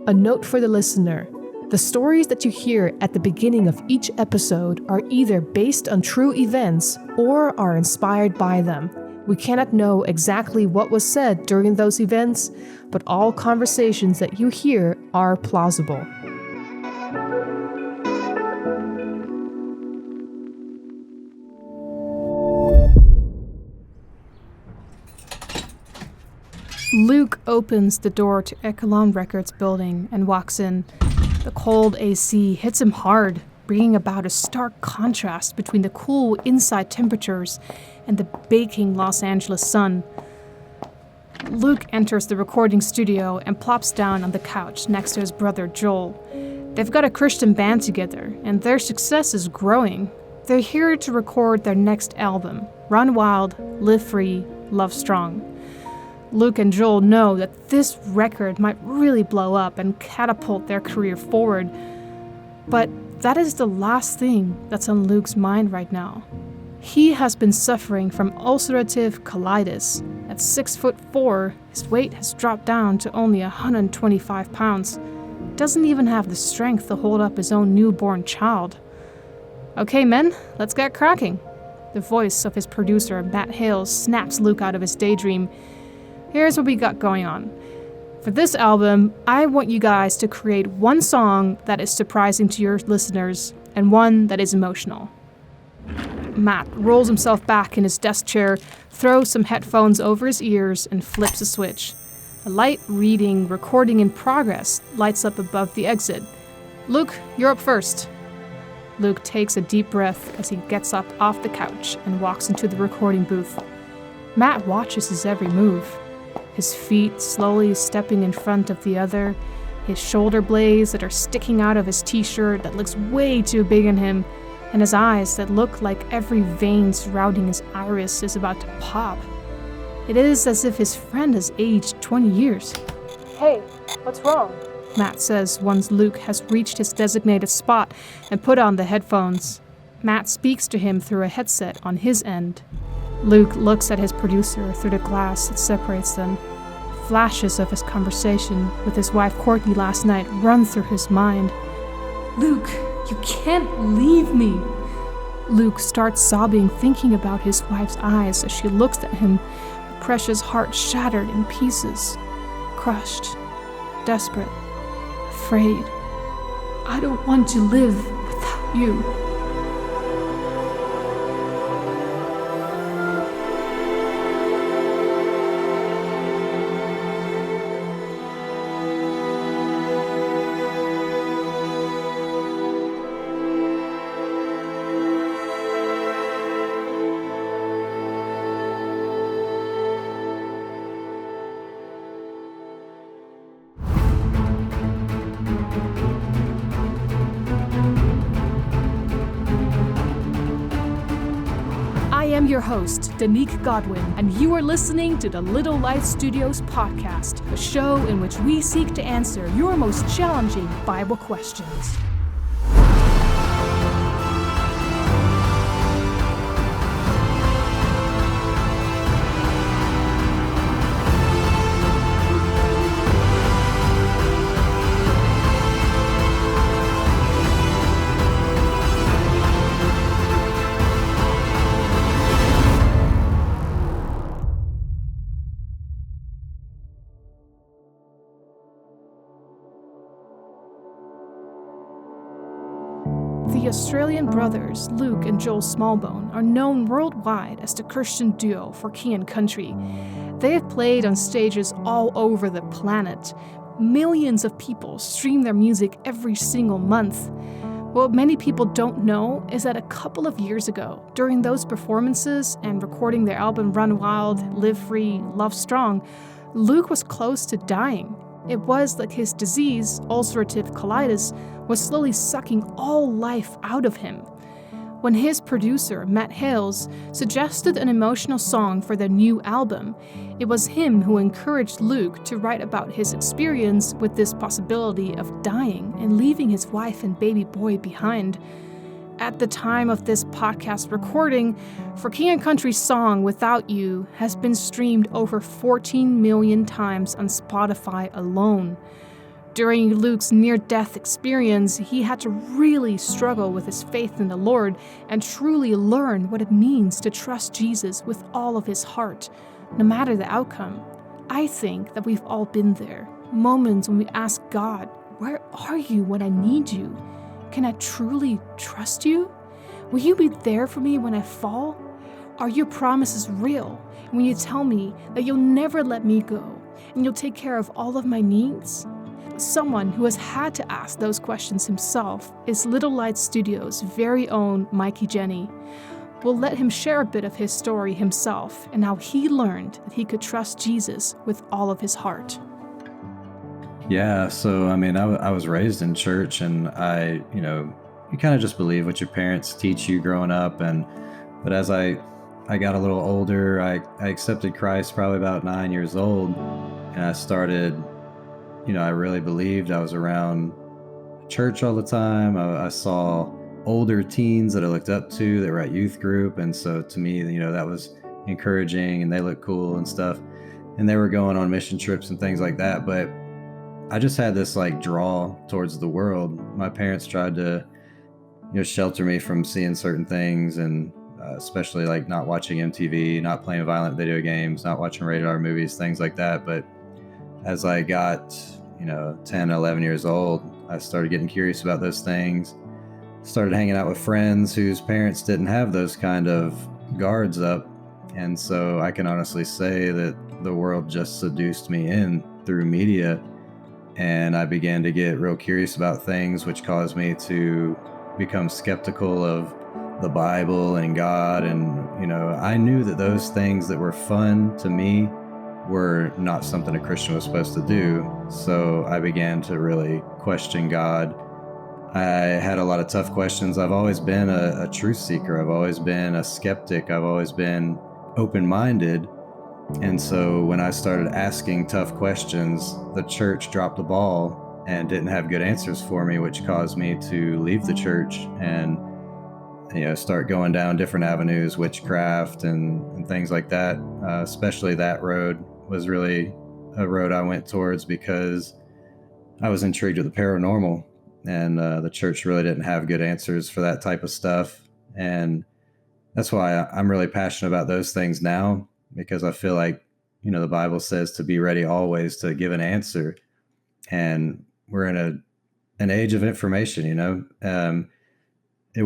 A note for the listener. The stories that you hear at the beginning of each episode are either based on true events or are inspired by them. We cannot know exactly what was said during those events, but all conversations that you hear are plausible. Luke opens the door to Echelon Records building and walks in. The cold AC hits him hard, bringing about a stark contrast between the cool inside temperatures and the baking Los Angeles sun. Luke enters the recording studio and plops down on the couch next to his brother Joel. They've got a Christian band together, and their success is growing. They're here to record their next album, Run Wild, Live Free, Love Strong. Luke and Joel know that this record might really blow up and catapult their career forward, but that is the last thing that's on Luke's mind right now. He has been suffering from ulcerative colitis. At 6'4", his weight has dropped down to only 125 pounds. Doesn't even have the strength to hold up his own newborn child. Okay, men, let's get cracking. The voice of his producer, Matt Hales, snaps Luke out of his daydream. Here's what we got going on. For this album, I want you guys to create one song that is surprising to your listeners and one that is emotional. Matt rolls himself back in his desk chair, throws some headphones over his ears, and flips a switch. A light reading recording in progress lights up above the exit. Luke, you're up first. Luke takes a deep breath as he gets up off the couch and walks into the recording booth. Matt watches his every move. His feet slowly stepping in front of the other, his shoulder blades that are sticking out of his t-shirt that looks way too big on him, and his eyes that look like every vein surrounding his iris is about to pop. It is as if his friend has aged 20 years. Hey, what's wrong? Matt says once Luke has reached his designated spot and put on the headphones. Matt speaks to him through a headset on his end. Luke looks at his producer through the glass that separates them. Flashes of his conversation with his wife Courtney last night run through his mind. Luke, you can't leave me. Luke starts sobbing, thinking about his wife's eyes as she looks at him, her precious heart shattered in pieces. Crushed, desperate, afraid. I don't want to live without you. I am your host, Danique Godwin, and you are listening to the Little Life Studios podcast, a show in which we seek to answer your most challenging Bible questions. The Australian brothers, Luke and Joel Smallbone, are known worldwide as the Christian duo for King and Country. They have played on stages all over the planet. Millions of people stream their music every single month. What many people don't know is that a couple of years ago, during those performances and recording their album Run Wild, Live Free, Love Strong, Luke was close to dying. It was like his disease, ulcerative colitis, was slowly sucking all life out of him. When his producer, Matt Hales, suggested an emotional song for their new album, it was him who encouraged Luke to write about his experience with this possibility of dying and leaving his wife and baby boy behind. At the time of this podcast recording, For King and Country's song Without You has been streamed over 14 million times on Spotify alone. During Luke's near-death experience, he had to really struggle with his faith in the Lord and truly learn what it means to trust Jesus with all of his heart, no matter the outcome. I think that we've all been there. Moments when we ask God, "Where are you when I need you? Can I truly trust you? Will you be there for me when I fall? Are your promises real when you tell me that you'll never let me go and you'll take care of all of my needs?" Someone who has had to ask those questions himself is Little Light Studios' very own Mikey Jenny. We'll let him share a bit of his story himself and how he learned that he could trust Jesus with all of his heart. Yeah, so I was raised in church, and you kind of just believe what your parents teach you growing up, but as I got a little older, I accepted Christ probably about 9 years old, and I started, I really believed. I was around church all the time. I saw older teens that I looked up to that were at youth group, and so to me, that was encouraging, and they looked cool and stuff, and they were going on mission trips and things like that, but I just had this like draw towards the world. My parents tried to, shelter me from seeing certain things, and especially like not watching MTV, not playing violent video games, not watching rated R movies, things like that. But as I got, 10, 11 years old, I started getting curious about those things, started hanging out with friends whose parents didn't have those kind of guards up. And so I can honestly say that the world just seduced me in through media. And I began to get real curious about things, which caused me to become skeptical of the Bible and God. And, I knew that those things that were fun to me were not something a Christian was supposed to do. So I began to really question God. I had a lot of tough questions. I've always been a truth seeker. I've always been a skeptic. I've always been open-minded. And so when I started asking tough questions, the church dropped the ball and didn't have good answers for me, which caused me to leave the church and, start going down different avenues, witchcraft and things like that. Especially that road was really a road I went towards because I was intrigued with the paranormal, and the church really didn't have good answers for that type of stuff. And that's why I'm really passionate about those things now, because I feel like, the Bible says to be ready always to give an answer. And we're in an age of information, it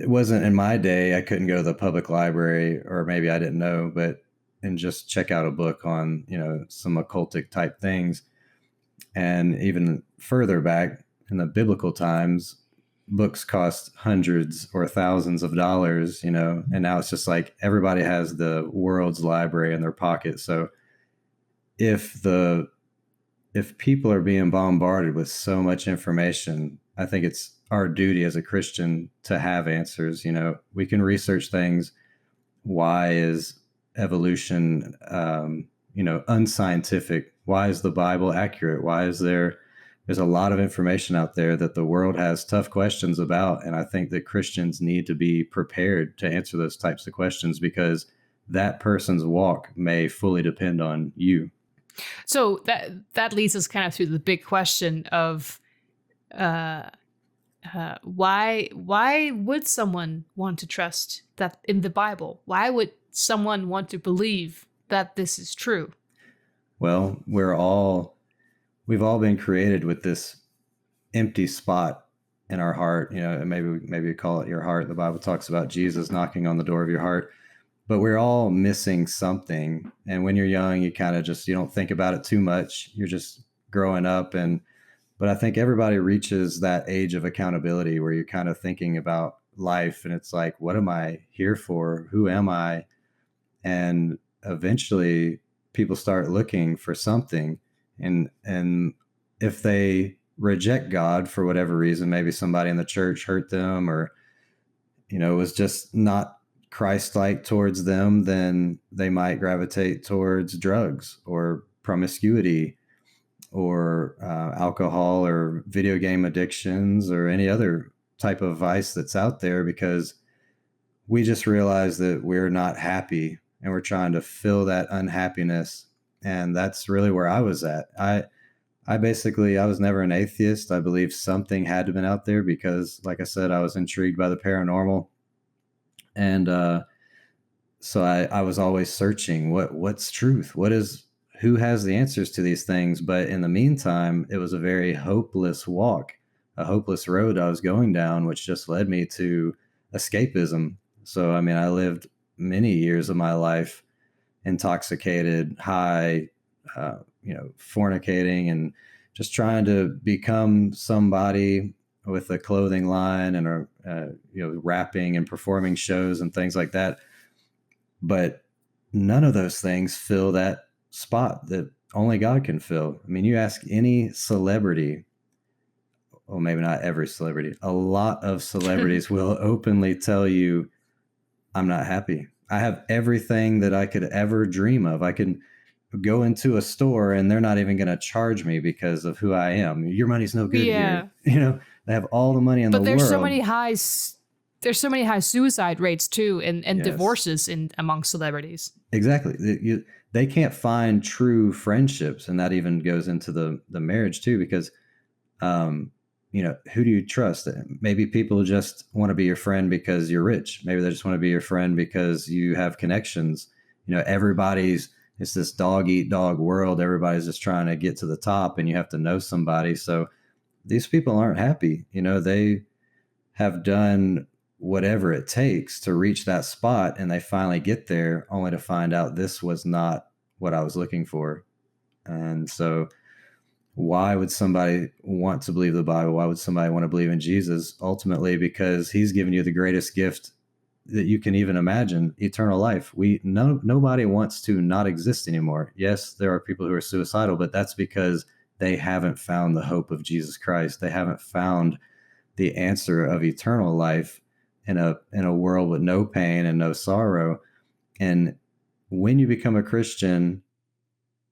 wasn't in my day. I couldn't go to the public library, or maybe I didn't know, and just check out a book on, some occultic type things. And even further back in the biblical times, books cost hundreds or thousands of dollars, and now it's just like everybody has the world's library in their pocket. So if people are being bombarded with so much information, I think it's our duty as a Christian to have answers. We can research things. Why is evolution, unscientific? Why is the Bible accurate? Why is there's a lot of information out there that the world has tough questions about. And I think that Christians need to be prepared to answer those types of questions, because that person's walk may fully depend on you. So that leads us kind of to the big question of why would someone want to trust that in the Bible? Why would someone want to believe that this is true? Well, we've all been created with this empty spot in our heart, and maybe we call it your heart. The Bible talks about Jesus knocking on the door of your heart, but we're all missing something. And when you're young, you kind of just, you don't think about it too much. You're just growing up. But I think everybody reaches that age of accountability where you're kind of thinking about life, and it's like, what am I here for? Who am I? And eventually people start looking for something. And if they reject God for whatever reason, maybe somebody in the church hurt them, or, was just not Christ-like towards them, then they might gravitate towards drugs or promiscuity or alcohol or video game addictions or any other type of vice that's out there, because we just realize that we're not happy and we're trying to fill that unhappiness. And that's really where I was at. I was never an atheist. I believe something had to have been out there because, like I said, I was intrigued by the paranormal. And so I was always searching what's truth? Who has the answers to these things? But in the meantime, it was a very hopeless walk, a hopeless road I was going down, which just led me to escapism. So, I mean, I lived many years of my life intoxicated, high, fornicating, and just trying to become somebody with a clothing line and rapping and performing shows and things like that. But none of those things fill that spot that only God can fill. I mean, you ask any celebrity, well, maybe not every celebrity, a lot of celebrities will openly tell you, I'm not happy. I have everything that I could ever dream of. I can go into a store and they're not even going to charge me because of who I am. Your money's no good here. They have all the money in the world. But there's so many high suicide rates too, and Yes. divorces among celebrities. Exactly. They can't find true friendships, and that even goes into the marriage too, because who do you trust? Maybe people just want to be your friend because you're rich. Maybe they just want to be your friend because you have connections. It's this dog eat dog world. Everybody's just trying to get to the top, and you have to know somebody. So these people aren't happy. They have done whatever it takes to reach that spot, and they finally get there only to find out this was not what I was looking for. And so why would somebody want to believe the Bible? Why would somebody want to believe in Jesus? Ultimately, because he's given you the greatest gift that you can even imagine, eternal life. Nobody wants to not exist anymore. Yes, there are people who are suicidal, but that's because they haven't found the hope of Jesus Christ. They haven't found the answer of eternal life in a world with no pain and no sorrow. And when you become a Christian,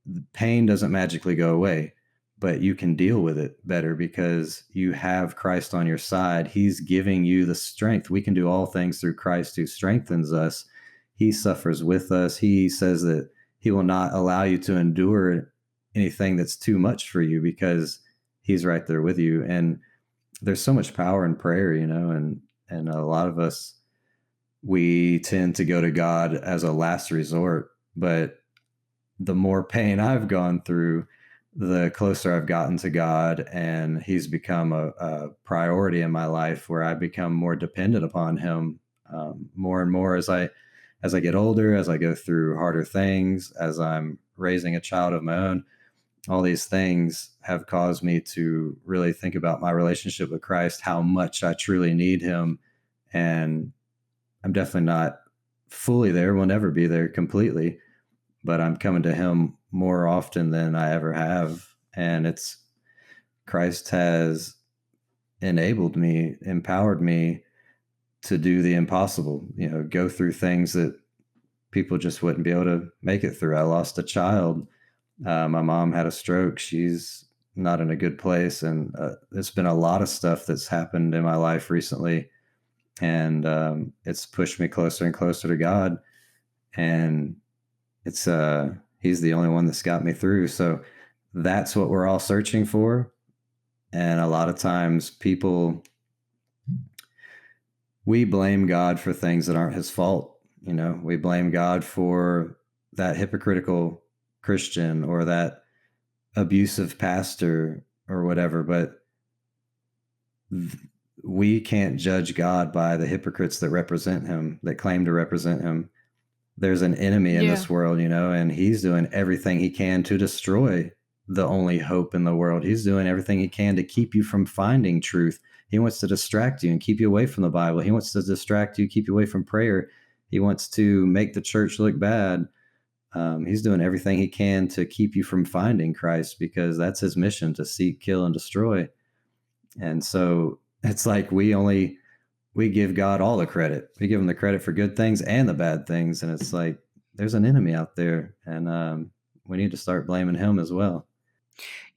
the pain doesn't magically go away, but you can deal with it better because you have Christ on your side. He's giving you the strength. We can do all things through Christ who strengthens us. He suffers with us. He says that he will not allow you to endure anything that's too much for you because he's right there with you. And there's so much power in prayer, and a lot of us, we tend to go to God as a last resort. But the more pain I've gone through, the closer I've gotten to God, and he's become a priority in my life where I become more dependent upon him more and more as I get older, as I go through harder things, as I'm raising a child of my own. All these things have caused me to really think about my relationship with Christ, how much I truly need him. And I'm definitely not fully there, will never be there completely, but I'm coming to him more often than I ever have. And Christ has enabled me, empowered me to do the impossible, go through things that people just wouldn't be able to make it through. I lost a child. My mom had a stroke. She's not in a good place. And there's been a lot of stuff that's happened in my life recently. And it's pushed me closer and closer to God. And it's he's the only one that's got me through. So that's what we're all searching for. And a lot of times we blame God for things that aren't his fault. We blame God for that hypocritical Christian or that abusive pastor or whatever, but we can't judge God by the hypocrites that represent him, that claim to represent him. There's an enemy in this world, and he's doing everything he can to destroy the only hope in the world. He's doing everything he can to keep you from finding truth. He wants to distract you and keep you away from the Bible. He wants to distract you, keep you away from prayer. He wants to make the church look bad. He's doing everything he can to keep you from finding Christ because that's his mission, to seek, kill, and destroy. And so it's like we give God all the credit. We give him the credit for good things and the bad things. And it's like, there's an enemy out there, and we need to start blaming him as well.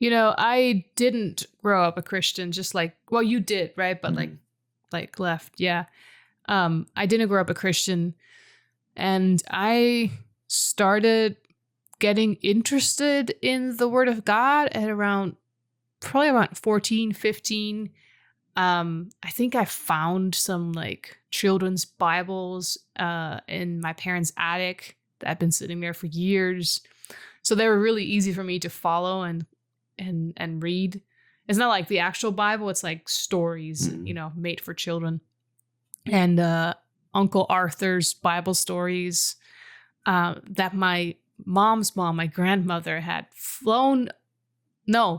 I didn't grow up a Christian, just like, well, you did, right? But like left. Yeah. I didn't grow up a Christian, and I started getting interested in the Word of God at around probably about 14, 15. I think I found some like children's Bibles in my parents' attic that had been sitting there for years. So they were really easy for me to follow and read. It's not like the actual Bible, it's like stories, made for children. And Uncle Arthur's Bible stories that my mom's mom, my grandmother, had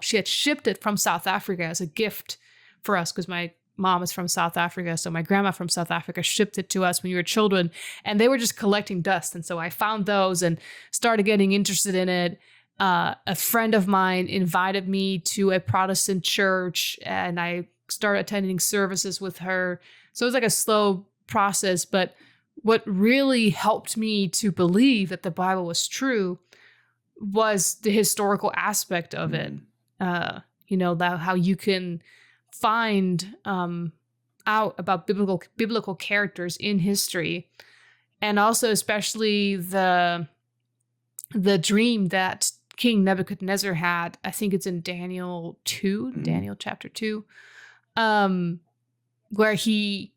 she had shipped it from South Africa as a gift for us because my mom is from South Africa. So my grandma from South Africa shipped it to us when we were children, and they were just collecting dust. And so I found those and started getting interested in it. A friend of mine invited me to a Protestant church, and I started attending services with her. So it was like a slow process, but what really helped me to believe that the Bible was true was the historical aspect of it. That how you can find out about biblical characters in history, and also especially the dream that King Nebuchadnezzar had. I think it's in Daniel chapter 2, where he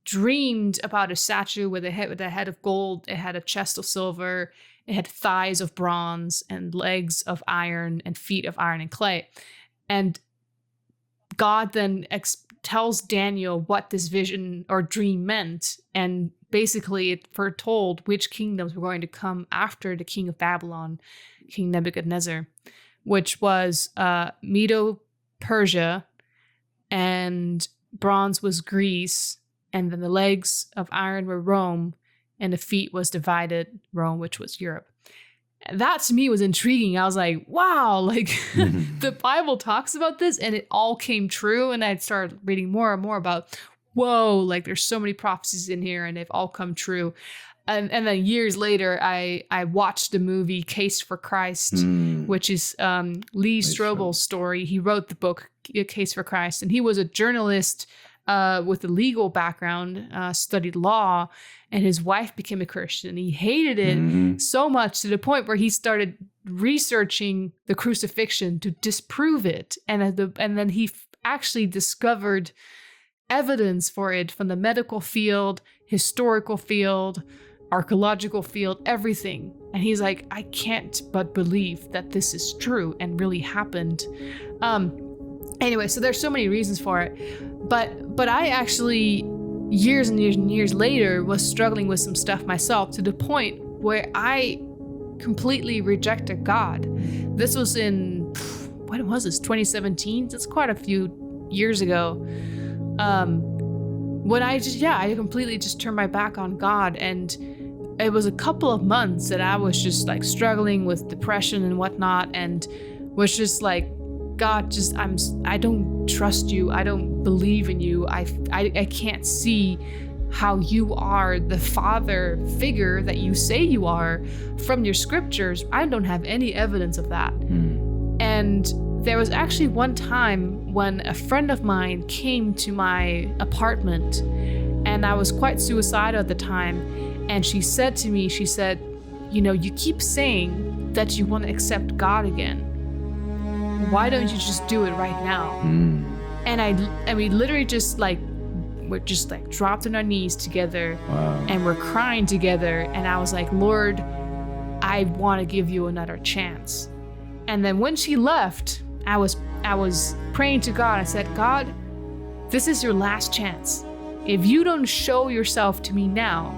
dreamed about a statue with a head of gold. It had a chest of silver. It had thighs of bronze and legs of iron and feet of iron and clay. And God then tells Daniel what this vision or dream meant. And basically it foretold which kingdoms were going to come after the king of Babylon, King Nebuchadnezzar, which was Medo-Persia, and bronze was Greece, and then the legs of iron were Rome, and the feet was divided Rome, which was Europe. And that to me was intriguing. I was like, wow, like the Bible talks about this and it all came true. And I started reading more and more about, whoa, like there's so many prophecies in here and they've all come true. And then years later, I watched the movie Case for Christ, which is Lee Strobel's story. He wrote the book Case for Christ, and he was a journalist with a legal background, studied law, and his wife became a Christian. He hated it so much to the point where he started researching the crucifixion to disprove it. And then he actually discovered evidence for it from the medical field, historical field, archaeological field, everything. And he's like, I can't but believe that this is true and really happened. Anyway, so there's so many reasons for it. But I actually, years and years and years later, was struggling with some stuff myself to the point where I completely rejected God. This was in, when was this, 2017? That's quite a few years ago. When I completely just turned my back on God. And it was a couple of months that I was just like struggling with depression and whatnot, and was just like, God, I don't trust you. I don't believe in you. I can't see how you are the father figure that you say you are from your scriptures. I don't have any evidence of that. And there was actually one time when a friend of mine came to my apartment, and I was quite suicidal at the time. And she said to me, you keep saying that you want to accept God again. Why don't you just do it right now? And we literally we're just like dropped on our knees together. Wow. And we're crying together. And I was like, Lord, I want to give you another chance. And then when she left, I was praying to God. I said, God, this is your last chance. If you don't show yourself to me now,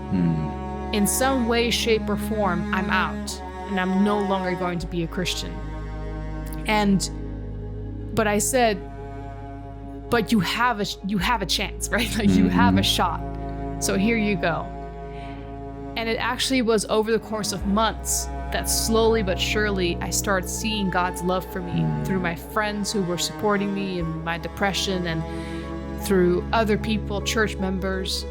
in some way, shape, or form, I'm out. And I'm no longer going to be a Christian. But I said, but you have a chance, right? Like you have a shot. So here you go. And it actually was over the course of months that slowly but surely I started seeing God's love for me through my friends who were supporting me in my depression, and through other people, church members,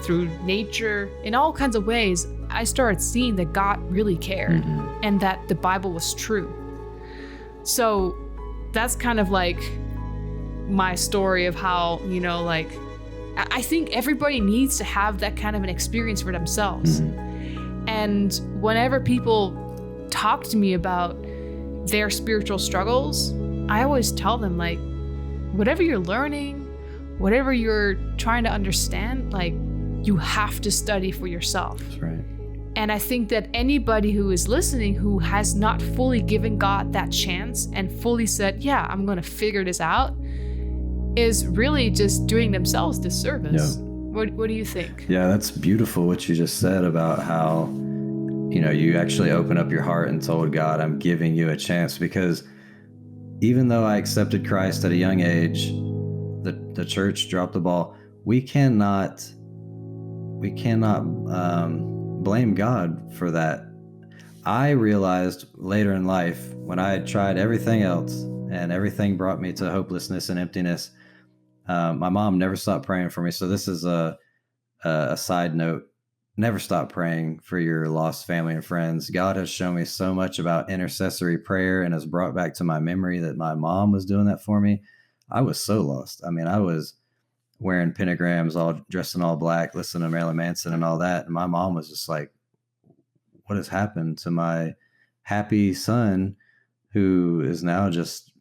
through nature, in all kinds of ways. I started seeing that God really cared and that the Bible was true. So that's kind of like my story of how, I think everybody needs to have that kind of an experience for themselves. And whenever people talk to me about their spiritual struggles, I always tell them, like, whatever you're learning, whatever you're trying to understand, like, you have to study for yourself. That's right. And I think that anybody who is listening who has not fully given God that chance and fully said, yeah, I'm going to figure this out, is really just doing themselves disservice. Yeah. What do you think? Yeah, that's beautiful what you just said about how, you actually open up your heart and told God, I'm giving you a chance. Because even though I accepted Christ at a young age, the church dropped the ball. We cannot blame God for that. I realized later in life, when I had tried everything else and everything brought me to hopelessness and emptiness, my mom never stopped praying for me. So this is a side note. Never stop praying for your lost family and friends. God has shown me so much about intercessory prayer and has brought back to my memory that my mom was doing that for me. I was so lost. I mean, I was wearing pentagrams, all dressed in all black, listening to Marilyn Manson and all that. And my mom was just like, what has happened to my happy son who is now just,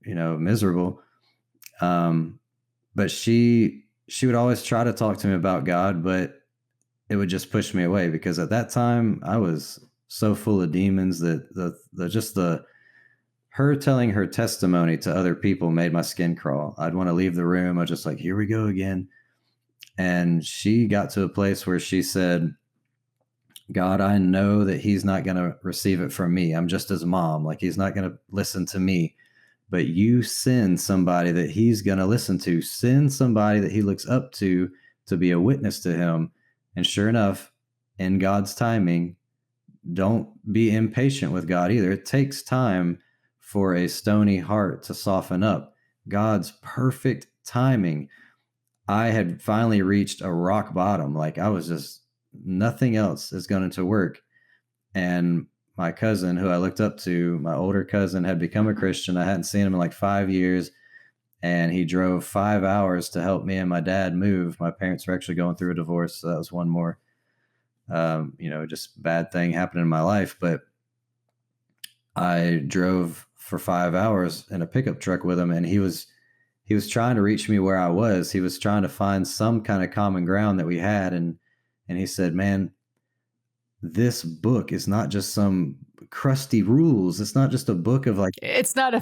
miserable? But she would always try to talk to me about God, but it would just push me away, because at that time I was so full of demons that her telling her testimony to other people made my skin crawl. I'd want to leave the room. I was just like, here we go again. And she got to a place where she said, God, I know that he's not going to receive it from me. I'm just his mom. Like, he's not going to listen to me. But you send somebody that he's going to listen to. Send somebody that he looks up to be a witness to him. And sure enough, in God's timing, don't be impatient with God either. It takes time for a stony heart to soften up. God's perfect timing. I had finally reached a rock bottom. Like, I was just, nothing else is going to work. And my cousin, who I looked up to, my older cousin, had become a Christian. I hadn't seen him in like 5 years. And he drove 5 hours to help me and my dad move. My parents were actually going through a divorce. So that was one more, just bad thing happened in my life. But I drove for 5 hours in a pickup truck with him. And he was trying to reach me where I was. He was trying to find some kind of common ground that we had. And he said, man, this book is not just some crusty rules. It's not just a book of like, it's not a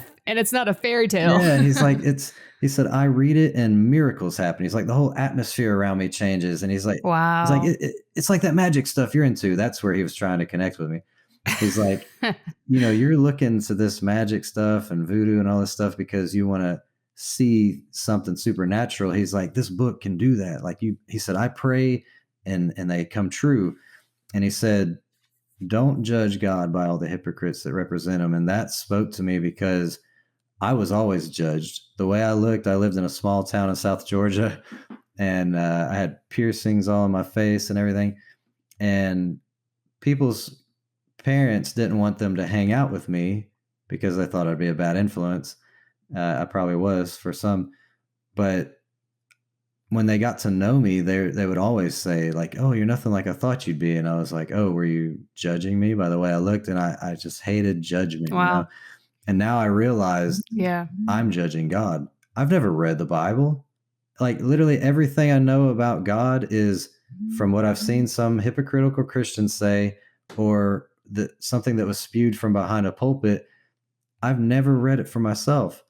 fairy tale. Yeah. And he's like, he said, I read it and miracles happen. He's like, the whole atmosphere around me changes. And he's like, wow. He's like, it's like that magic stuff you're into. That's where he was trying to connect with me. He's like, you're looking to this magic stuff and voodoo and all this stuff because you want to see something supernatural. He's like, this book can do that. Like he said, I pray and they come true. And he said, don't judge God by all the hypocrites that represent him. And that spoke to me because I was always judged. The way I looked, I lived in a small town in South Georgia, and I had piercings all on my face and everything. And people's parents didn't want them to hang out with me because they thought I'd be a bad influence. I probably was for some. But when they got to know me, they would always say like, oh, you're nothing like I thought you'd be. And I was like, oh, were you judging me by the way I looked? And I just hated judgment. Wow. And now I realized I'm judging God. I've never read the Bible. Like, literally everything I know about God is from what I've seen some hypocritical Christians say, or something that was spewed from behind a pulpit. I've never read it for myself.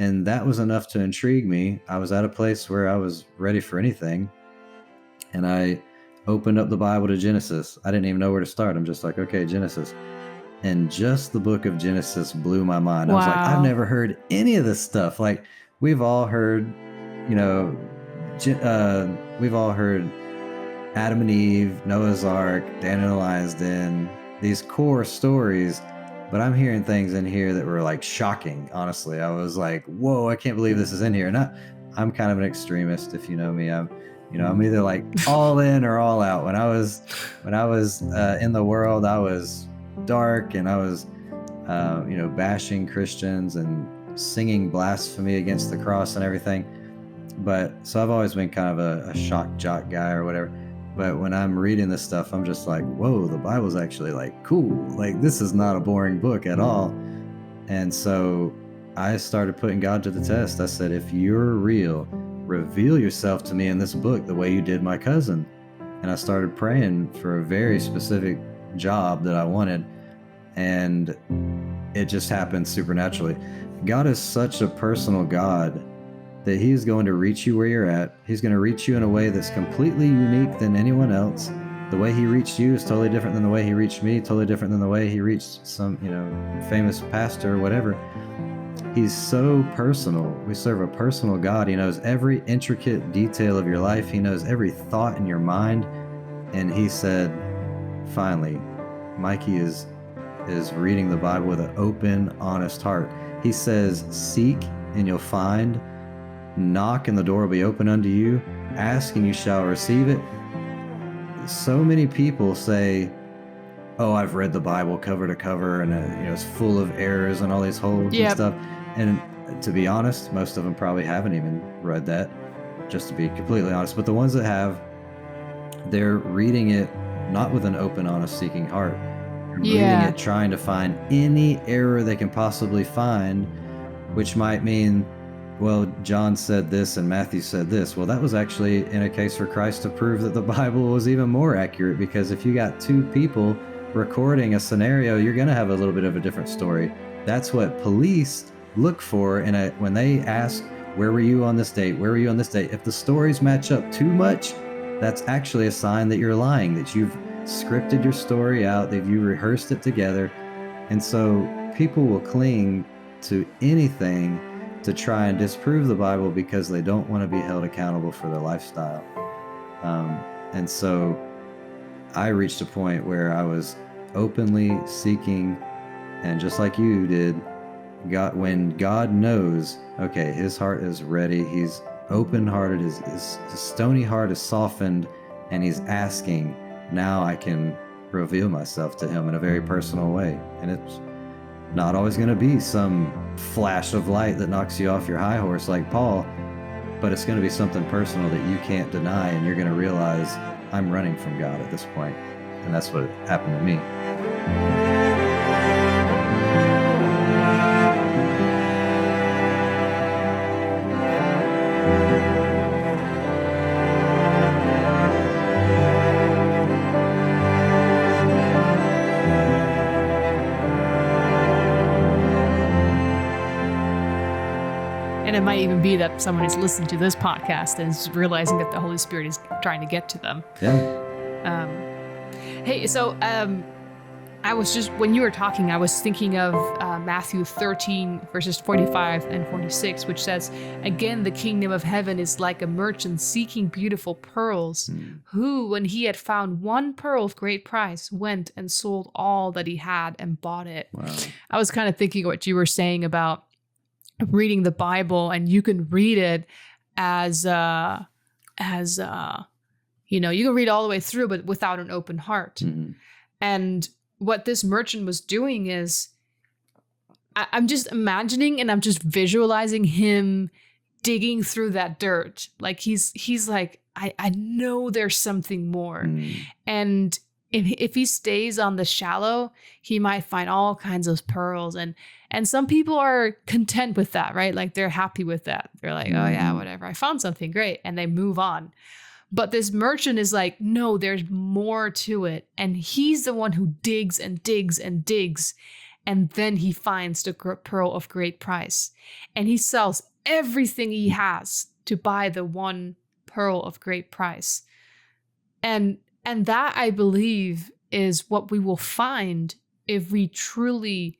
And that was enough to intrigue me. I was at a place where I was ready for anything. And I opened up the Bible to Genesis. I didn't even know where to start. I'm just like, okay, Genesis. And just the book of Genesis blew my mind. Wow. I was like, I've never heard any of this stuff. Like, we've all heard, we've all heard Adam and Eve, Noah's Ark, Daniel and the Lion's Den, these core stories. But I'm hearing things in here that were like shocking. Honestly, I was like, whoa, I can't believe this is in here. And I'm kind of an extremist. If you know me, I'm either like all in or all out. When I was in the world, I was dark, and I was, bashing Christians and singing blasphemy against the cross and everything. But so I've always been kind of a shock jock guy or whatever. But when I'm reading this stuff, I'm just like, whoa, the Bible's actually like cool. Like, this is not a boring book at all. And so I started putting God to the test. I said, if you're real, reveal yourself to me in this book the way you did my cousin. And I started praying for a very specific job that I wanted, and it just happened supernaturally. God is such a personal God that he is going to reach you where you're at. He's going to reach you in a way that's completely unique than anyone else. The way he reached you is totally different than the way he reached me, totally different than the way he reached some, famous pastor or whatever. He's so personal. We serve a personal God. He knows every intricate detail of your life. He knows every thought in your mind. And he said, finally, Mikey is reading the Bible with an open, honest heart. He says, seek and you'll find, knock and the door will be open unto you, ask and you shall receive it. So many people say, oh, I've read the Bible cover to cover, and it's full of errors and all these holes and stuff. And to be honest, most of them probably haven't even read that, just to be completely honest. But the ones that have, they're reading it not with an open, honest, seeking heart. They're reading it trying to find any error they can possibly find, which might mean, well, John said this and Matthew said this. Well, that was actually in a case for Christ to prove that the Bible was even more accurate, because if you got two people recording a scenario, you're going to have a little bit of a different story. That's what police look for when they ask, where were you on this date? Where were you on this date? If the stories match up too much, that's actually a sign that you're lying, that you've scripted your story out, that you rehearsed it together. And so people will cling to anything to try and disprove the Bible because they don't want to be held accountable for their lifestyle. And so I reached a point where I was openly seeking, and just like you did, when God knows, okay, his heart is ready, he's open-hearted, his stony heart is softened, and he's asking, now I can reveal myself to him in a very personal way. And it's not always going to be some flash of light that knocks you off your high horse like Paul, but it's going to be something personal that you can't deny, and you're going to realize, I'm running from God at this point. And that's what happened to me. And it might even be that someone is listening to this podcast and is realizing that the Holy Spirit is trying to get to them. Yeah. Hey, so I was just, when you were talking, I was thinking of Matthew 13, verses 45 and 46, which says, again, the kingdom of heaven is like a merchant seeking beautiful pearls, who, when he had found one pearl of great price, went and sold all that he had and bought it. Wow. I was kind of thinking what you were saying about reading the Bible, and you can read it as you can read all the way through, but without an open heart. Mm-hmm. And what this merchant was doing is, I'm just imagining and I'm just visualizing him digging through that dirt. Like he's like, I know there's something more. Mm. And if he stays on the shallow, he might find all kinds of pearls. And some people are content with that, right? Like they're happy with that. They're like, oh yeah, whatever. I found something great. And they move on. But this merchant is like, no, there's more to it. And he's the one who digs and digs and digs. And then he finds the pearl of great price. And he sells everything he has to buy the one pearl of great price. And that, I believe, is what we will find if we truly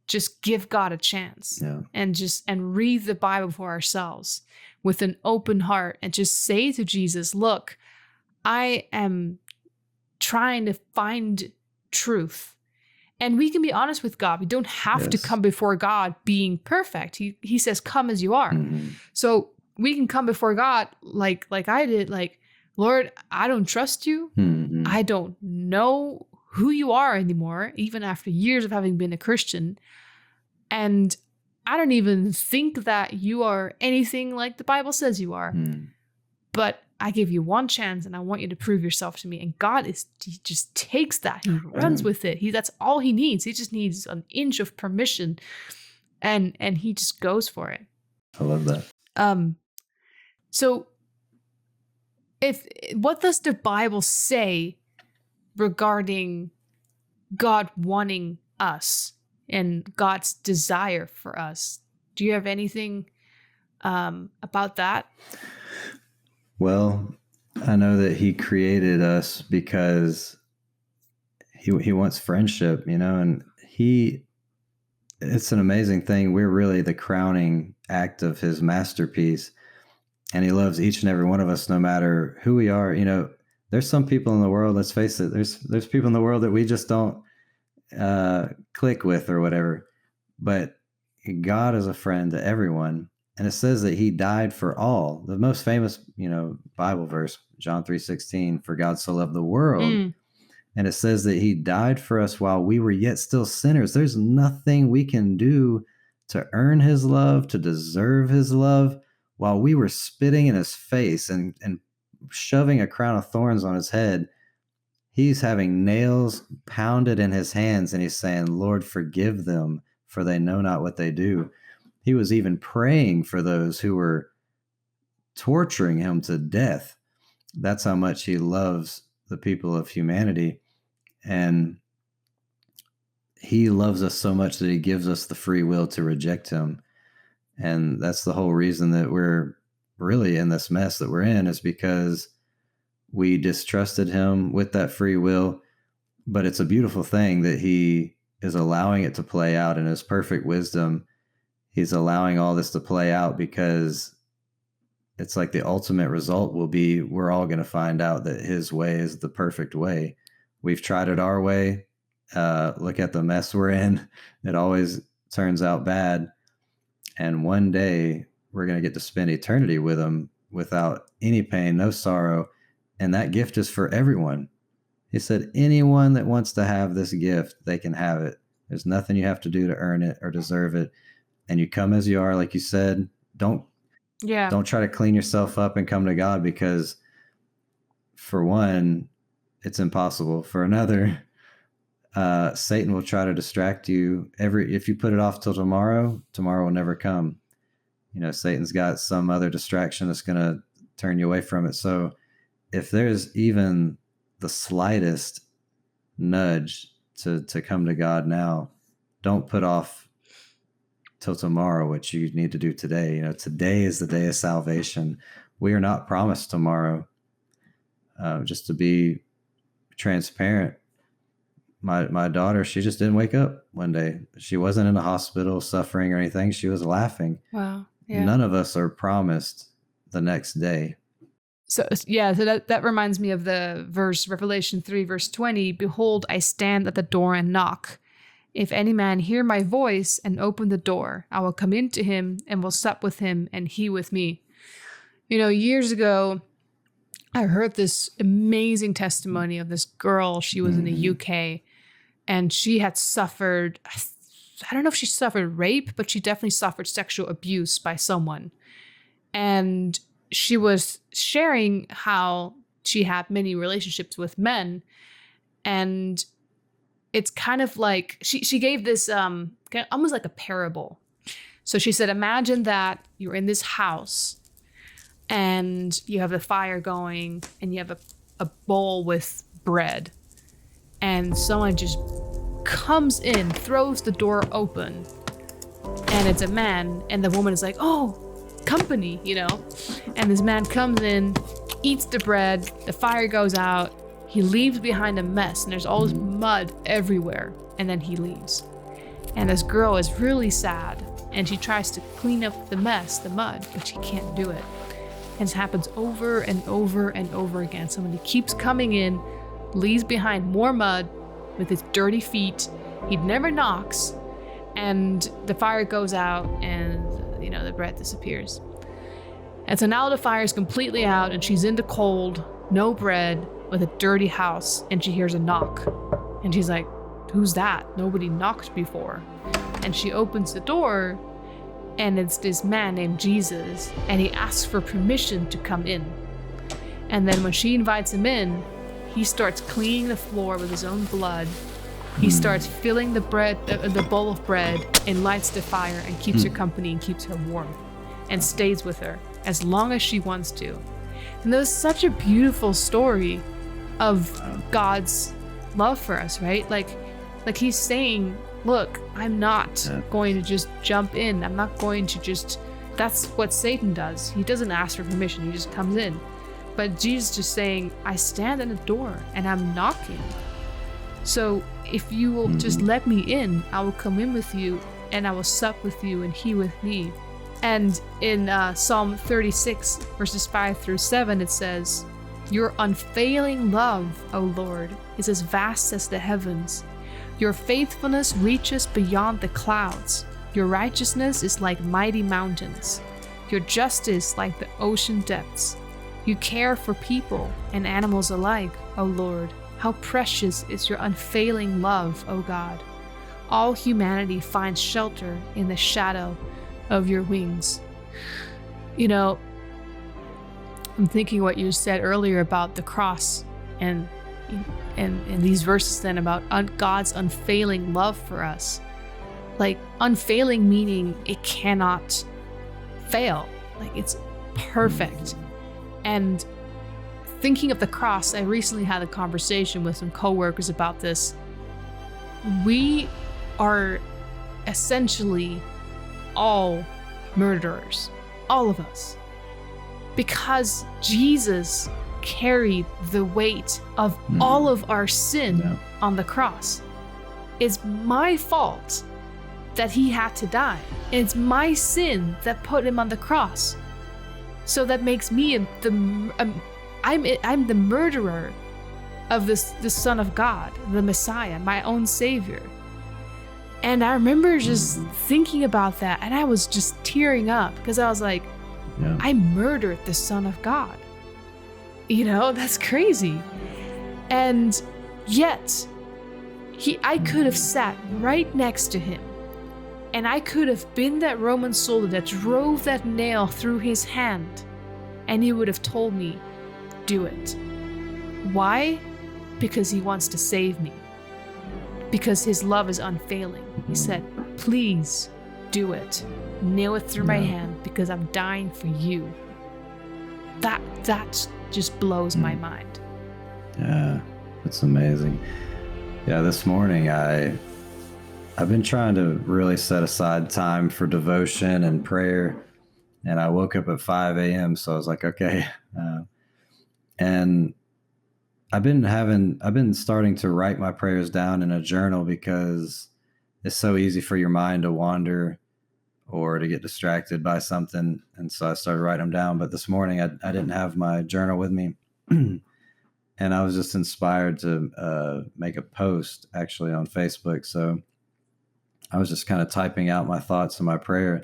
just give God a chance and read the Bible for ourselves with an open heart and just say to Jesus, look, I am trying to find truth. And we can be honest with God. We don't have to come before God being perfect. He says, come as you are. Mm-hmm. So we can come before God like I did, like, Lord, I don't trust you. Mm-hmm. I don't know who you are anymore, even after years of having been a Christian. And I don't even think that you are anything like the Bible says you are. Mm. But I give you one chance and I want you to prove yourself to me. And God he just takes that. He runs with it. That's all he needs. He just needs an inch of permission. and he just goes for it. I love that. So what does the Bible say regarding God wanting us and God's desire for us? Do you have anything about that? Well, I know that he created us because he wants friendship, and it's an amazing thing. We're really the crowning act of his masterpiece, and he loves each and every one of us, no matter who we are. There's some people in the world, let's face it, there's people in the world that we just don't click with or whatever, but God is a friend to everyone. And it says that he died for all. The most famous, Bible verse, John 3:16, for God so loved the world. And it says that he died for us while we were yet still sinners. There's nothing we can do to earn his love, to deserve his love. While we were spitting in his face and shoving a crown of thorns on his head, he's having nails pounded in his hands, and he's saying, Lord, forgive them, for they know not what they do. He was even praying for those who were torturing him to death. That's how much he loves the people of humanity. And he loves us so much that he gives us the free will to reject him. And that's the whole reason that we're really in this mess that we're in, is because we distrusted him with that free will. But it's a beautiful thing that he is allowing it to play out in his perfect wisdom. He's allowing all this to play out because it's like the ultimate result will be, we're all going to find out that his way is the perfect way. We've tried it our way. Look at the mess we're in. It always turns out bad. And one day we're going to get to spend eternity with him without any pain, no sorrow. And that gift is for everyone. He said, anyone that wants to have this gift, they can have it. There's nothing you have to do to earn it or deserve it. And you come as you are, like you said. Don't try to clean yourself up and come to God, because for one, it's impossible. For another, Satan will try to distract you. If you put it off till tomorrow will never come. Satan's got some other distraction that's going to turn you away from it. So if there's even the slightest nudge to come to God now, don't put off till tomorrow what you need to do today. Today is the day of salvation. We are not promised tomorrow. Just to be transparent, my daughter, she just didn't wake up one day. She wasn't in the hospital suffering or anything. She was laughing. Wow. Yeah. None of us are promised the next day. So that reminds me of the verse, Revelation 3, verse 20. Behold, I stand at the door and knock. If any man hear my voice and open the door, I will come into him and will sup with him and he with me. Years ago, I heard this amazing testimony of this girl. She was in the UK, and she had suffered, I don't know if she suffered rape, but she definitely suffered sexual abuse by someone. And she was sharing how she had many relationships with men. And it's kind of like, she gave this almost like a parable. So she said, imagine that you're in this house and you have the fire going and you have a bowl with bread, and someone just comes in, throws the door open, and it's a man, and the woman is like, oh, company, and this man comes in, eats the bread, the fire goes out, he leaves behind a mess, and there's all this mud everywhere, and then he leaves. And this girl is really sad, and she tries to clean up the mess, the mud, but she can't do it. And it happens over and over and over again. Somebody keeps coming in, leaves behind more mud with his dirty feet. He never knocks, and the fire goes out, and the bread disappears. And so now the fire is completely out, and she's in the cold, no bread, with a dirty house, and she hears a knock. And she's like, who's that? Nobody knocked before. And she opens the door, and it's this man named Jesus, and he asks for permission to come in. And then when she invites him in, he starts cleaning the floor with his own blood, He starts filling the bowl of bread, and lights the fire and keeps her company and keeps her warm and stays with her as long as she wants to. And there's such a beautiful story of God's love for us, right? Like he's saying, look, I'm not going to just jump in. I'm not going to just, that's what Satan does. He doesn't ask for permission. He just comes in. But Jesus just saying, I stand at the door and I'm knocking. So if you will just let me in, I will come in with you and I will sup with you and he with me. And in Psalm 36, verses 5 through 7, it says, your unfailing love, O Lord, is as vast as the heavens. Your faithfulness reaches beyond the clouds. Your righteousness is like mighty mountains. Your justice like the ocean depths. You care for people and animals alike, O Lord. How precious is your unfailing love, O God. All humanity finds shelter in the shadow of your wings. You know, I'm thinking what you said earlier about the cross and these verses then about God's unfailing love for us. Like, unfailing meaning it cannot fail. Like, it's perfect. And thinking of the cross, I recently had a conversation with some coworkers about this. We are essentially all murderers, all of us, because Jesus carried the weight of all of our sin on the cross. It's my fault that he had to die. It's my sin that put him on the cross. So that makes me I'm the murderer of the Son of God, the Messiah, my own Savior. And I remember just thinking about that, and I was just tearing up because I was like, I murdered the Son of God. You know, that's crazy. And yet, I could have sat right next to him, and I could have been that Roman soldier that drove that nail through his hand, and he would have told me, do it. Why? Because he wants to save me. Because his love is unfailing. He said, please do it. Nail it through my hand because I'm dying for you. That just blows my mind. Yeah, it's amazing. Yeah, this morning I've been trying to really set aside time for devotion and prayer, and I woke up at 5 a.m. So I was like, okay, and I've been starting to write my prayers down in a journal because it's so easy for your mind to wander or to get distracted by something. And so I started writing them down. But this morning I didn't have my journal with me. And I was just inspired to make a post actually on Facebook. So I was just kind of typing out my thoughts in my prayer.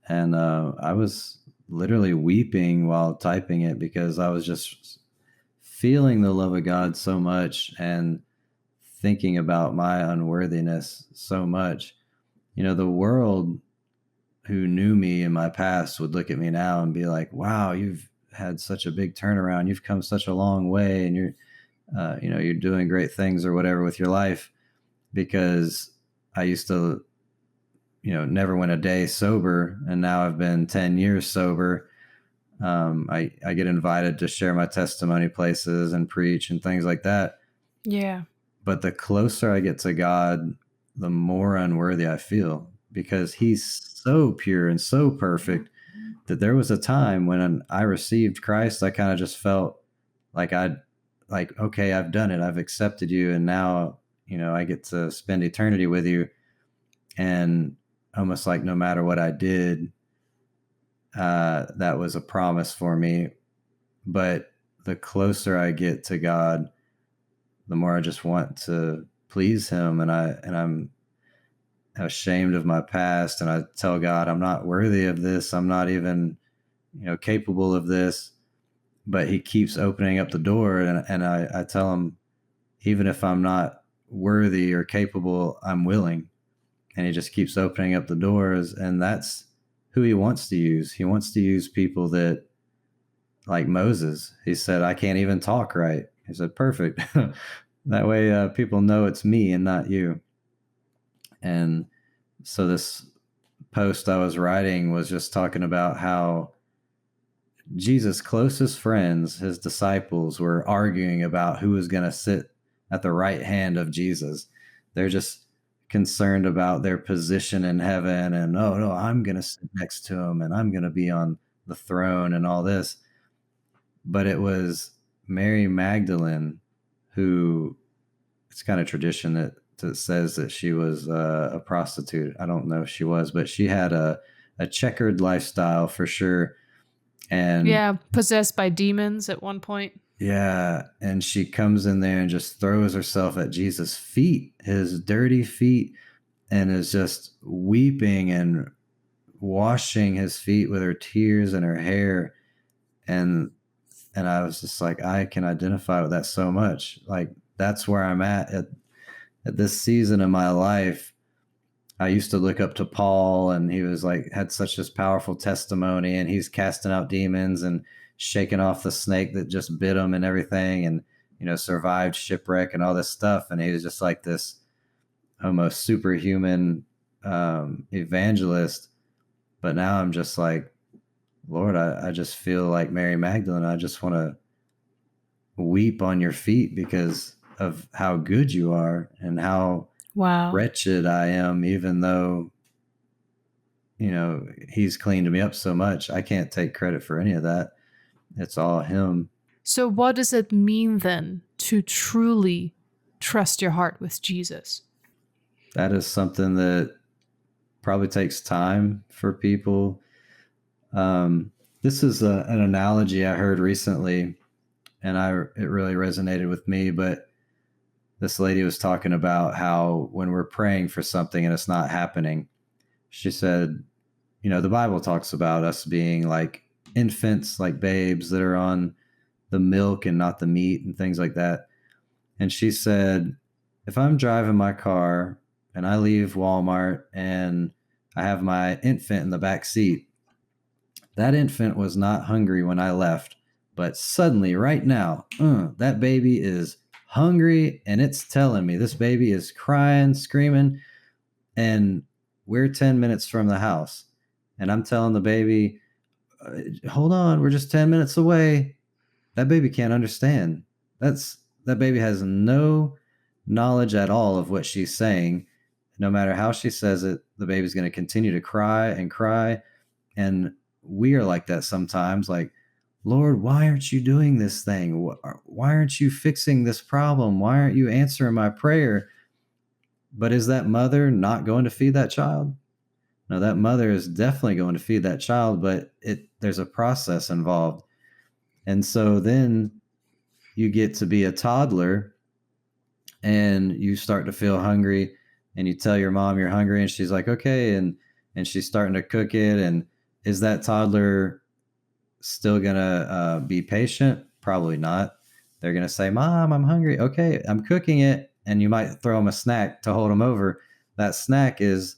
And I was literally weeping while typing it because I was just feeling the love of God so much and thinking about my unworthiness so much. You know, the world who knew me in my past would look at me now and be like, wow, you've had such a big turnaround. You've come such a long way, and you're doing great things or whatever with your life, because I used to, never went a day sober. And now I've been 10 years sober. I get invited to share my testimony places and preach and things like that. Yeah. But the closer I get to God, the more unworthy I feel, because he's so pure and so perfect that there was a time when I received Christ, I kind of just felt like okay, I've done it. I've accepted you. And now, I get to spend eternity with you. And almost like no matter what I did, that was a promise for me. But the closer I get to God, the more I just want to please him. And I'm ashamed of my past. And I tell God, I'm not worthy of this. I'm not even, capable of this. But he keeps opening up the door. And I tell him, even if I'm not worthy or capable, I'm willing. And he just keeps opening up the doors. And that's who he wants to use. He wants to use people that, like Moses, he said, I can't even talk right. He said, perfect. That way people know it's me and not you. And so this post I was writing was just talking about how Jesus' closest friends, his disciples, were arguing about who was going to sit at the right hand of Jesus. They're just concerned about their position in heaven and, oh, no, I'm going to sit next to him and I'm going to be on the throne and all this. But it was Mary Magdalene who, it's kind of tradition that says that she was a prostitute. I don't know if she was, but she had a checkered lifestyle for sure. And yeah, possessed by demons at one point. yeah, and she comes in there and just throws herself at Jesus' feet, his dirty feet, and is just weeping and washing his feet with her tears and her hair. And I was just like, I can identify with that so much. Like, that's where I'm at this season of my life. I used to look up to Paul, and he was like, had such this powerful testimony, and he's casting out demons and shaking off the snake that just bit him and everything, and, survived shipwreck and all this stuff. And he was just like this almost superhuman evangelist. But now I'm just like, Lord, I just feel like Mary Magdalene. I just want to weep on your feet because of how good you are and how wretched I am, even though, he's cleaned me up so much. I can't take credit for any of that. It's all him. So what does it mean then to truly trust your heart with Jesus? That is something that probably takes time for people. This is an analogy I heard recently, and it really resonated with me. But this lady was talking about how when we're praying for something and it's not happening, she said, the Bible talks about us being like infants, like babes that are on the milk and not the meat and things like that. And she said, if I'm driving my car and I leave Walmart and I have my infant in the back seat, that infant was not hungry when I left, but suddenly right now, that baby is hungry, and it's telling me. This baby is crying, screaming, and we're 10 minutes from the house. And I'm telling the baby, hold on, we're just 10 minutes away. That baby can't understand. That baby has no knowledge at all of what she's saying. No matter how she says it, the baby's going to continue to cry and cry. And we are like that sometimes, like, Lord, why aren't you doing this thing? Why aren't you fixing this problem? Why aren't you answering my prayer? But is that mother not going to feed that child? No, that mother is definitely going to feed that child, but there's a process involved. And so then you get to be a toddler and you start to feel hungry, and you tell your mom you're hungry, and she's like, okay. And she's starting to cook it. And is that toddler still going to be patient? Probably not. They're going to say, Mom, I'm hungry. Okay, I'm cooking it. And you might throw them a snack to hold them over. That snack is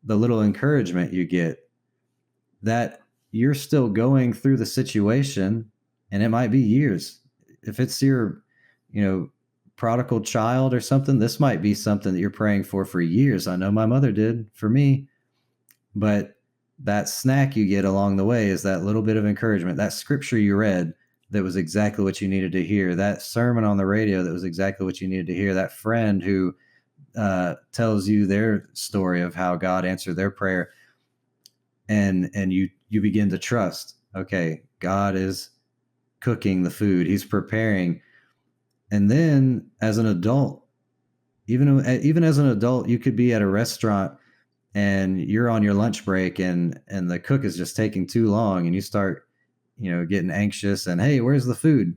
the little encouragement you get that you're still going through the situation, and it might be years. If it's your, prodigal child or something, this might be something that you're praying for years. I know my mother did for me. But that snack you get along the way is that little bit of encouragement, that scripture you read that was exactly what you needed to hear, that sermon on the radio that was exactly what you needed to hear, that friend who tells you their story of how God answered their prayer. And you begin to trust, okay, God is cooking the food, he's preparing. And then as an adult, even as an adult, you could be at a restaurant and you're on your lunch break, and the cook is just taking too long, and you start, getting anxious, and, hey, where's the food?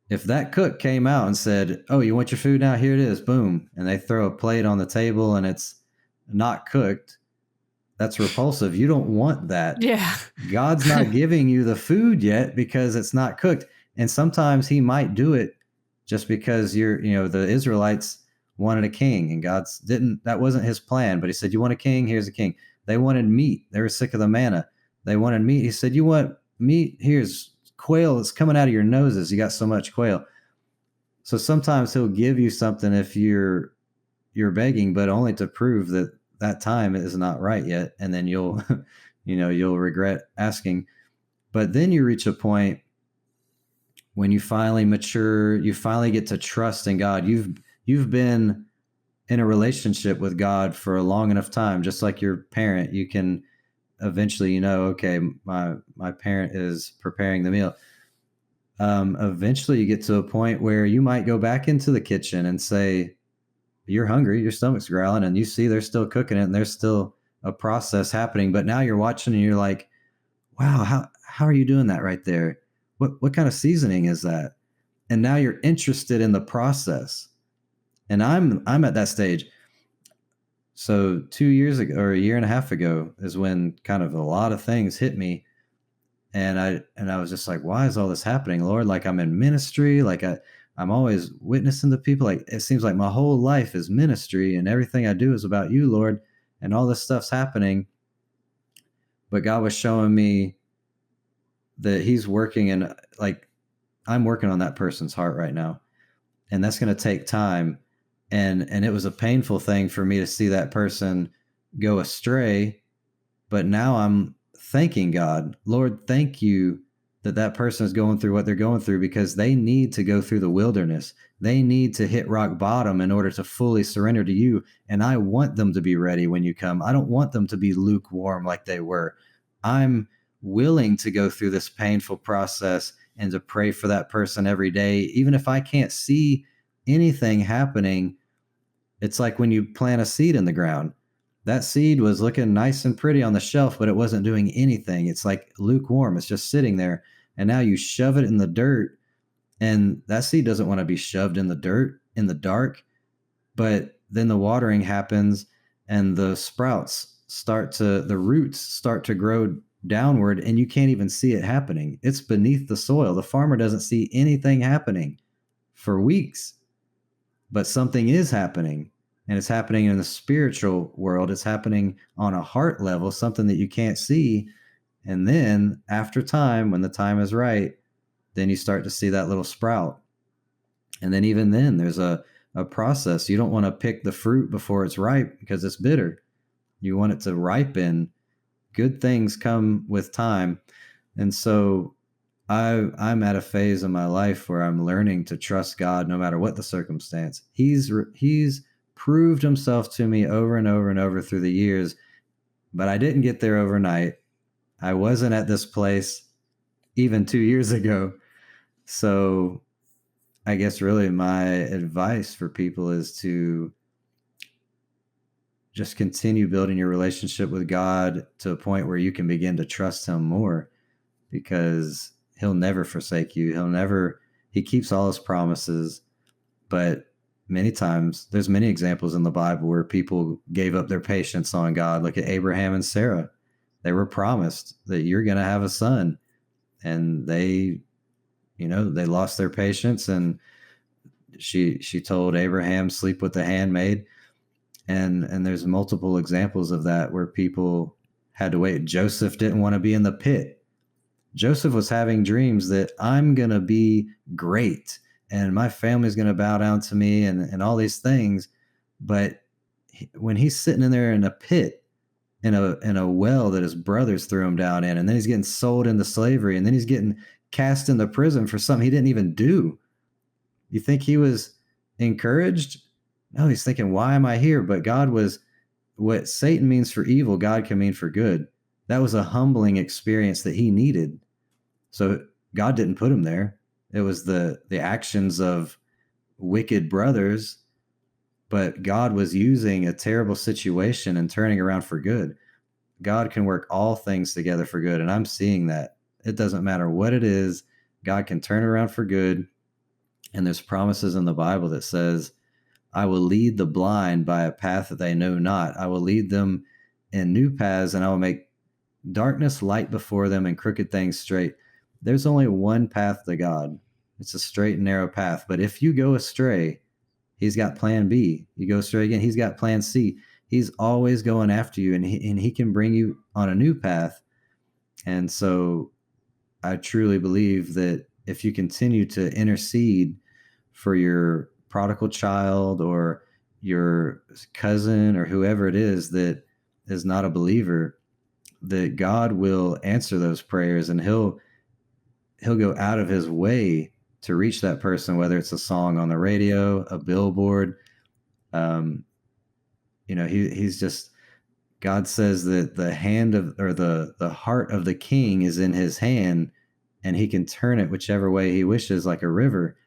If that cook came out and said, oh, you want your food now? Here it is. Boom. And they throw a plate on the table and it's not cooked. That's repulsive. You don't want that. Yeah. God's not giving you the food yet because it's not cooked. And sometimes he might do it just because the Israelites wanted a king, and that wasn't his plan, but he said, you want a king? Here's a king. They wanted meat. They were sick of the manna. They wanted meat. He said, you want meat? Here's quail that's coming out of your noses. You got so much quail. So sometimes he'll give you something if you're begging, but only to prove that that time is not right yet, and then you'll you'll regret asking. But then you reach a point when you finally mature, you finally get to trust in God. You've been in a relationship with God for a long enough time, just like your parent. You can eventually, okay, my parent is preparing the meal. Eventually you get to a point where you might go back into the kitchen and say, you're hungry, your stomach's growling, and you see they're still cooking it and there's still a process happening. But now you're watching and you're like, wow, how are you doing that right there? What kind of seasoning is that? And now you're interested in the process. And I'm at that stage. So 2 years ago, or a year and a half ago, is when kind of a lot of things hit me. And I was just like, why is all this happening, Lord? Like, I'm in ministry, like I'm always witnessing to people. Like, it seems like my whole life is ministry and everything I do is about you, Lord, and all this stuff's happening. But God was showing me that he's working, and like, I'm working on that person's heart right now. And that's going to take time. And it was a painful thing for me to see that person go astray. But now I'm thanking God, Lord, thank you that person is going through what they're going through, because they need to go through the wilderness. They need to hit rock bottom in order to fully surrender to you. And I want them to be ready when you come. I don't want them to be lukewarm like they were. I'm willing to go through this painful process and to pray for that person every day, even if I can't see anything happening. It's like when you plant a seed in the ground. That seed was looking nice and pretty on the shelf, but it wasn't doing anything. It's like lukewarm. It's just sitting there. And now you shove it in the dirt, and that seed doesn't want to be shoved in the dirt in the dark. But then the watering happens and the the roots start to grow downward, and you can't even see it happening. It's beneath the soil. The farmer doesn't see anything happening for weeks, but something is happening. And it's happening in the spiritual world. It's happening on a heart level, something that you can't see. And then after time, when the time is right, then you start to see that little sprout. And then even then, there's a process. You don't want to pick the fruit before it's ripe because it's bitter. You want it to ripen. Good things come with time. And so I'm at a phase in my life where I'm learning to trust God no matter what the circumstance. He's proved himself to me over and over and over through the years, but I didn't get there overnight. I wasn't at this place even 2 years ago. So I guess really my advice for people is to just continue building your relationship with God to a point where you can begin to trust him more, because he'll never forsake you. He keeps all his promises. But many times, there's many examples in the Bible where people gave up their patience on God. Look at Abraham and Sarah. They were promised that you're going to have a son, and they lost their patience, and she told Abraham, sleep with the handmaid. And there's multiple examples of that where people had to wait. Joseph didn't want to be in the pit. Joseph was having dreams that I'm going to be great and my family's going to bow down to me and all these things. But when he's sitting in there in a pit, in a well that his brothers threw him down in, and then he's getting sold into slavery, and then he's getting cast into prison for something he didn't even do. You think he was encouraged? No, he's thinking, why am I here? But what Satan means for evil, God can mean for good. That was a humbling experience that he needed. So God didn't put him there. It was the actions of wicked brothers, but God was using a terrible situation and turning around for good. God can work all things together for good, and I'm seeing that. It doesn't matter what it is, God can turn around for good. And there's promises in the Bible that says, I will lead the blind by a path that they know not. I will lead them in new paths, and I will make darkness light before them and crooked things straight. There's only one path to God. It's a straight and narrow path. But if you go astray, he's got plan B. You go astray again, he's got plan C. He's always going after you, and he can bring you on a new path. And so I truly believe that if you continue to intercede for your prodigal child or your cousin or whoever it is that is not a believer, that God will answer those prayers, and he'll go out of his way to reach that person, whether it's a song on the radio, a billboard. He's just, God says that the hand of, or the heart of the king is in his hand, and he can turn it whichever way he wishes, like a river.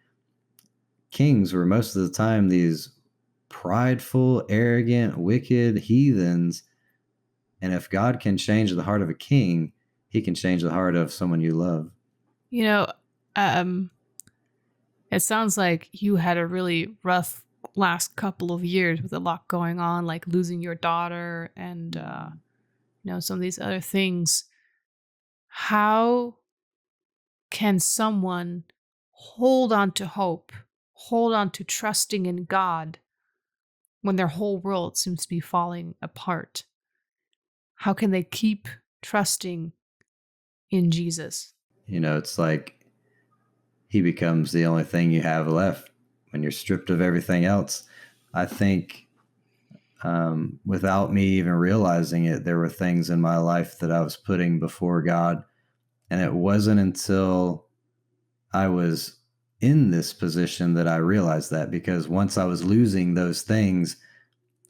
Kings were most of the time these prideful, arrogant, wicked heathens. And if God can change the heart of a king, he can change the heart of someone you love. You know, it sounds like you had a really rough last couple of years with a lot going on, like losing your daughter and, some of these other things. How can someone hold on to hope, hold on to trusting in God when their whole world seems to be falling apart? How can they keep trusting in Jesus? It's like he becomes the only thing you have left when you're stripped of everything else. I think without me even realizing it, there were things in my life that I was putting before God. And it wasn't until I was in this position that I realized that, because once I was losing those things,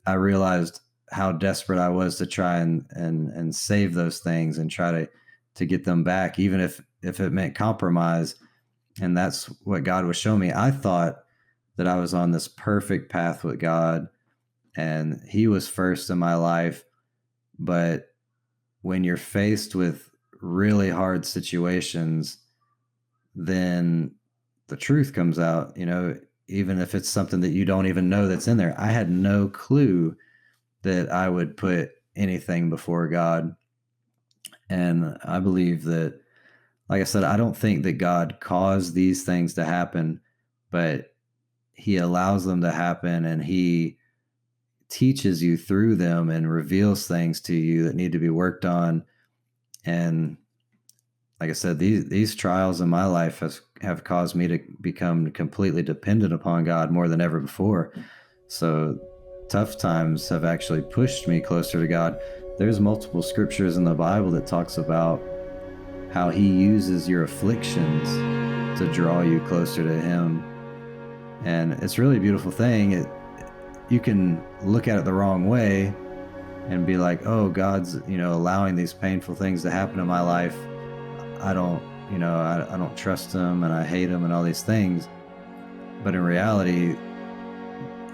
I realized how desperate I was to try and save those things and try to get them back, even if it meant compromise. And that's what God was showing me. I thought that I was on this perfect path with God and he was first in my life. But when you're faced with really hard situations, then the truth comes out, even if it's something that you don't even know that's in there. I had no clue that I would put anything before God. And I believe that, like I said, I don't think that God caused these things to happen, but he allows them to happen, and he teaches you through them and reveals things to you that need to be worked on. And like I said, these trials in my life have caused me to become completely dependent upon God more than ever before. So tough times have actually pushed me closer to God. There's multiple scriptures in the Bible that talks about how he uses your afflictions to draw you closer to him. And it's really a beautiful thing. You can look at it the wrong way and be like, oh, God's, allowing these painful things to happen in my life. I don't trust him and I hate him and all these things. But in reality,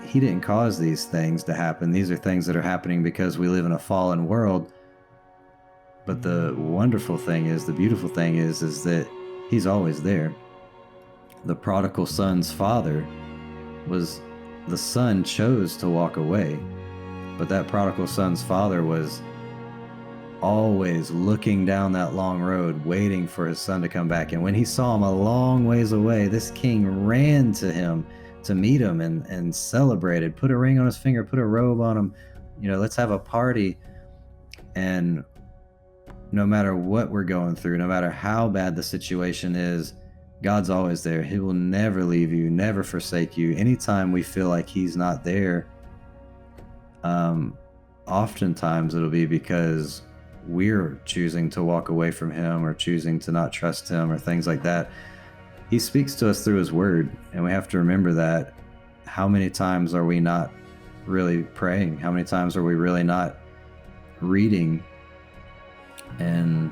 he didn't cause these things to happen. These are things that are happening because we live in a fallen world. But the wonderful thing is, the beautiful thing is that he's always there. The prodigal son's father the son chose to walk away, but that prodigal son's father was always looking down that long road, waiting for his son to come back. And when he saw him a long ways away, this king ran to him to meet him and celebrated, put a ring on his finger, put a robe on him, let's have a party. And no matter what we're going through, no matter how bad the situation is, God's always there. He will never leave you, never forsake you. Anytime we feel like he's not there, oftentimes it'll be because we're choosing to walk away from him or choosing to not trust him or things like that. He speaks to us through his word, and we have to remember that. How many times are we not really praying? How many times are we really not reading? And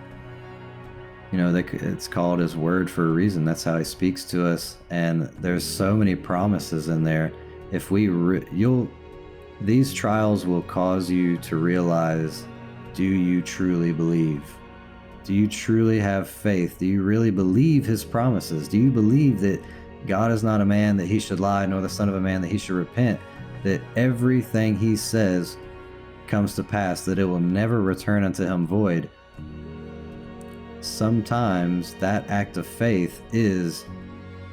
it's called his word for a reason. That's how he speaks to us. And there's so many promises in there. If these trials will cause you to realize, do you truly believe? Do you truly have faith? Do you really believe his promises? Do you believe that God is not a man that he should lie, nor the son of a man that he should repent? That everything he says comes to pass, that it will never return unto him void. Sometimes that act of faith is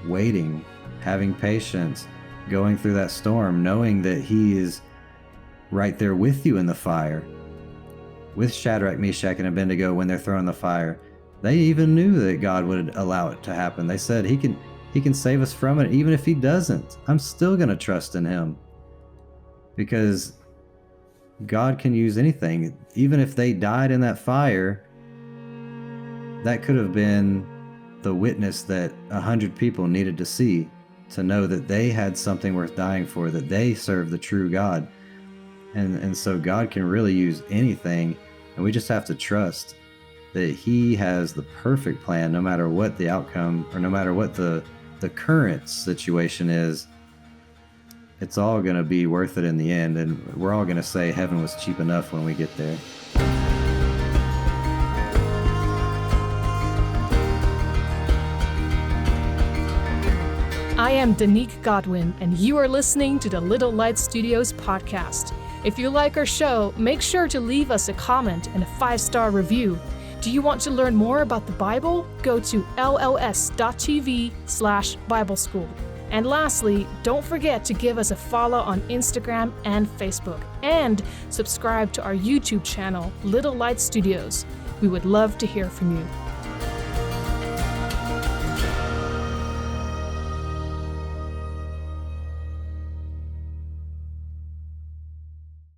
waiting, having patience, going through that storm, knowing that he is right there with you in the fire. With Shadrach, Meshach, and Abednego, when they're thrown in the fire, they even knew that God would allow it to happen. They said, He can save us from it. Even if he doesn't, I'm still going to trust in him, because God can use anything. Even if they died in that fire, that could have been the witness that 100 people needed to see, to know that they had something worth dying for, that they serve the true God. And so God can really use anything, and we just have to trust that he has the perfect plan, no matter what the outcome, or no matter what the current situation is. It's all going to be worth it in the end, and we're all going to say heaven was cheap enough when we get there. I am Danique Godwin, and you are listening to the Little Light Studios podcast. If you like our show, make sure to leave us a comment and a 5-star review. Do you want to learn more about the Bible? Go to lls.tv/Bible School. And lastly, don't forget to give us a follow on Instagram and Facebook, and subscribe to our YouTube channel, Little Light Studios. We would love to hear from you.